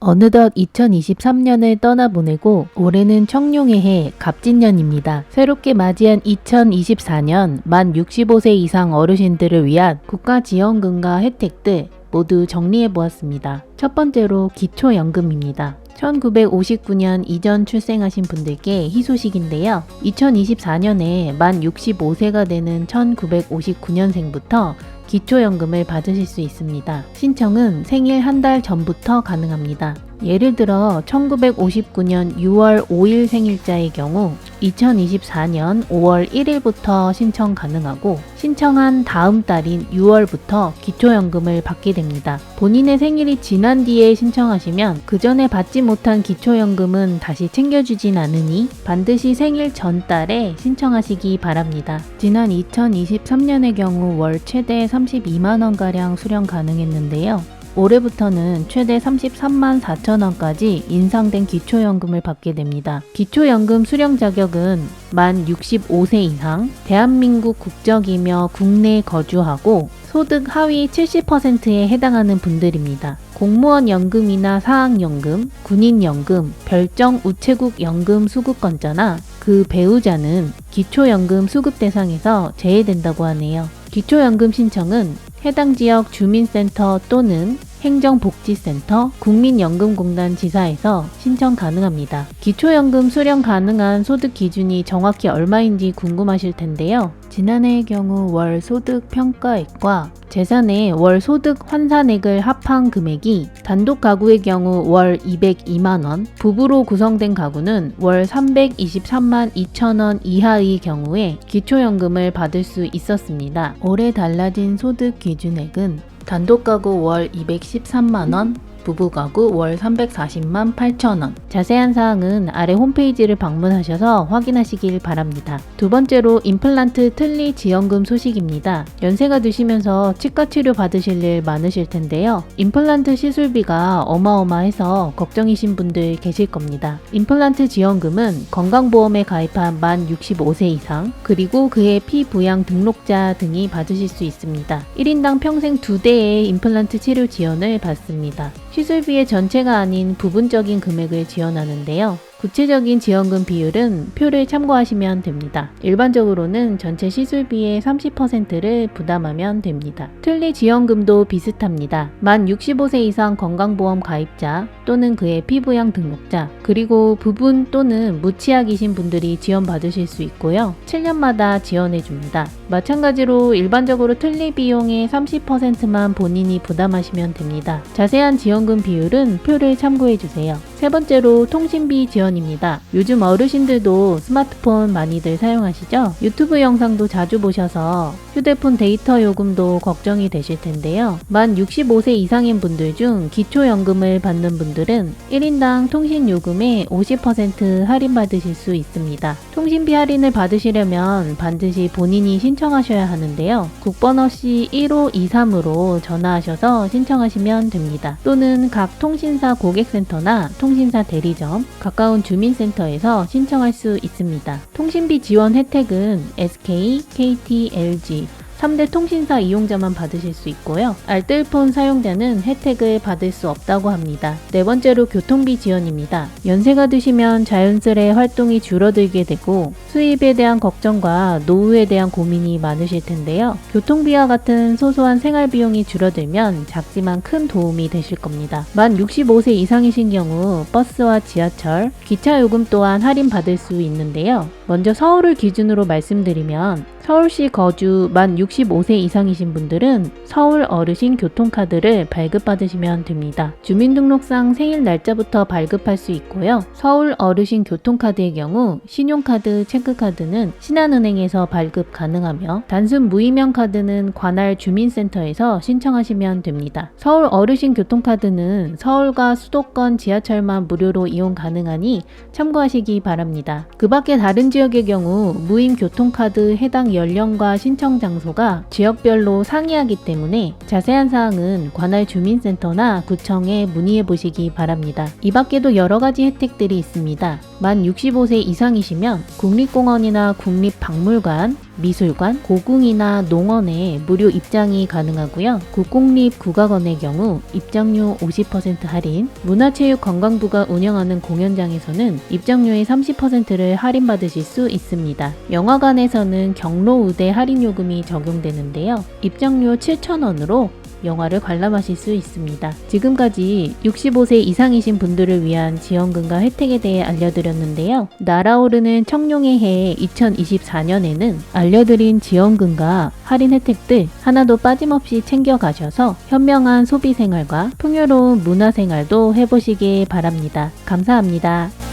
어느덧 2023년을 떠나보내고 올해는 청룡의 해 갑진년입니다. 새롭게 맞이한 2024년 만 65세 이상 어르신들을 위한 국가지원금과 혜택들 모두 정리해보았습니다. 첫 번째로 기초연금입니다. 1959년 이전 출생하신 분들께 희소식인데요. 2024년에 만 65세가 되는 1959년생부터 기초연금을 받으실 수 있습니다. 신청은 생일 한 달 전부터 가능합니다. 예를 들어 1959년 6월 5일 생일자의 경우 2024년 5월 1일부터 신청 가능하고 신청한 다음 달인 6월부터 기초연금을 받게 됩니다. 본인의 생일이 지난 뒤에 신청하시면 그 전에 받지 못한 기초연금은 다시 챙겨주진 않으니 반드시 생일 전달에 신청하시기 바랍니다. 지난 2023년의 경우 월 최대 32만원가량 수령 가능했는데요. 올해부터는 최대 33만 4천원까지 인상된 기초연금을 받게 됩니다. 기초연금 수령 자격은 만 65세 이상, 대한민국 국적이며 국내에 거주하고 소득 하위 70%에 해당하는 분들입니다. 공무원 연금이나 사학연금, 군인연금, 별정 우체국 연금 수급권자나 그 배우자는 기초연금 수급 대상에서 제외된다고 하네요. 기초연금 신청은 해당 지역 주민센터 또는 행정복지센터, 국민연금공단 지사에서 신청 가능합니다. 기초연금 수령 가능한 소득 기준이 정확히 얼마인지 궁금하실 텐데요. 지난해의 경우 월 소득 평가액과 재산의 월 소득 환산액을 합한 금액이 단독 가구의 경우 월 202만원, 부부로 구성된 가구는 월 323만 2천원 이하의 경우에 기초연금을 받을 수 있었습니다. 올해 달라진 소득 기준액은 단독 가구 월 213만원, 부부 가구 월 340만 8천원. 자세한 사항은 아래 홈페이지를 방문하셔서 확인하시길 바랍니다. 두 번째로 임플란트 틀니 지원금 소식입니다. 연세가 드시면서 치과 치료 받으실 일 많으실 텐데요. 임플란트 시술비가 어마어마해서 걱정이신 분들 계실 겁니다. 임플란트 지원금은 건강보험에 가입한 만 65세 이상 그리고 그의 피부양 등록자 등이 받으실 수 있습니다. 1인당 평생 2대의 임플란트 치료 지원을 받습니다. 시술비의 전체가 아닌 부분적인 금액을 지원하는데요. 구체적인 지원금 비율은 표를 참고하시면 됩니다. 일반적으로는 전체 시술비의 30%를 부담하면 됩니다. 틀니 지원금도 비슷합니다. 만 65세 이상 건강보험 가입자 또는 그의 피부양 등록자 그리고 부분 또는 무치아이신 분들이 지원받으실 수 있고요. 7년마다 지원해줍니다. 마찬가지로 일반적으로 틀니 비용의 30%만 본인이 부담하시면 됩니다. 자세한 지원금 비율은 표를 참고해주세요. 세 번째로 통신비 지원입니다. 요즘 어르신들도 스마트폰 많이들 사용하시죠? 유튜브 영상도 자주 보셔서 휴대폰 데이터 요금도 걱정이 되실 텐데요. 만 65세 이상인 분들 중 기초연금을 받는 분들은 1인당 통신요금의 50% 할인받으실 수 있습니다. 통신비 할인을 받으시려면 반드시 본인이 신청하셔야 하는데요. 국번호씨 1523으로 전화하셔서 신청하시면 됩니다. 또는 각 통신사 고객센터나 통신사 대리점, 가까운 주민센터에서 신청할 수 있습니다. 통신비 지원 혜택은 SK, KT, LG 3대 통신사 이용자만 받으실 수 있고요. 알뜰폰 사용자는 혜택을 받을 수 없다고 합니다. 네 번째로 교통비 지원입니다. 연세가 드시면 자연스레 활동이 줄어들게 되고 수입에 대한 걱정과 노후에 대한 고민이 많으실 텐데요. 교통비와 같은 소소한 생활비용이 줄어들면 작지만 큰 도움이 되실 겁니다. 만 65세 이상이신 경우 버스와 지하철, 기차 요금 또한 할인받을 수 있는데요. 먼저 서울을 기준으로 말씀드리면 서울시 거주 만 65세 이상이신 분들은 서울 어르신 교통카드를 발급받으시면 됩니다. 주민등록상 생일 날짜부터 발급할 수 있고요. 서울 어르신 교통카드의 경우 신용카드, 체크카드는 신한은행에서 발급 가능하며 단순 무이명 카드는 관할 주민센터에서 신청하시면 됩니다. 서울 어르신 교통카드는 서울과 수도권 지하철만 무료로 이용 가능하니 참고하시기 바랍니다. 그 밖에 다른 지역의 경우 무임 교통카드 해당 연령과 신청 장소가 지역별로 상이하기 때문에 자세한 사항은 관할 주민센터나 구청에 문의해 보시기 바랍니다. 이 밖에도 여러 가지 혜택들이 있습니다. 만 65세 이상이시면 국립공원이나 국립박물관, 미술관, 고궁이나 농원에 무료 입장이 가능하고요. 국공립 국악원의 경우 입장료 50% 할인, 문화체육관광부가 운영하는 공연장에서는 입장료의 30%를 할인받으실 수 있습니다. 영화관에서는 경로우대 할인 요금이 적용되는데요. 입장료 7,000원으로 영화를 관람하실 수 있습니다. 지금까지 65세 이상이신 분들을 위한 지원금과 혜택에 대해 알려드렸는데요. 날아오르는 청룡의 해 2024년에는 알려드린 지원금과 할인 혜택들 하나도 빠짐없이 챙겨가셔서 현명한 소비생활과 풍요로운 문화생활도 해보시길 바랍니다. 감사합니다.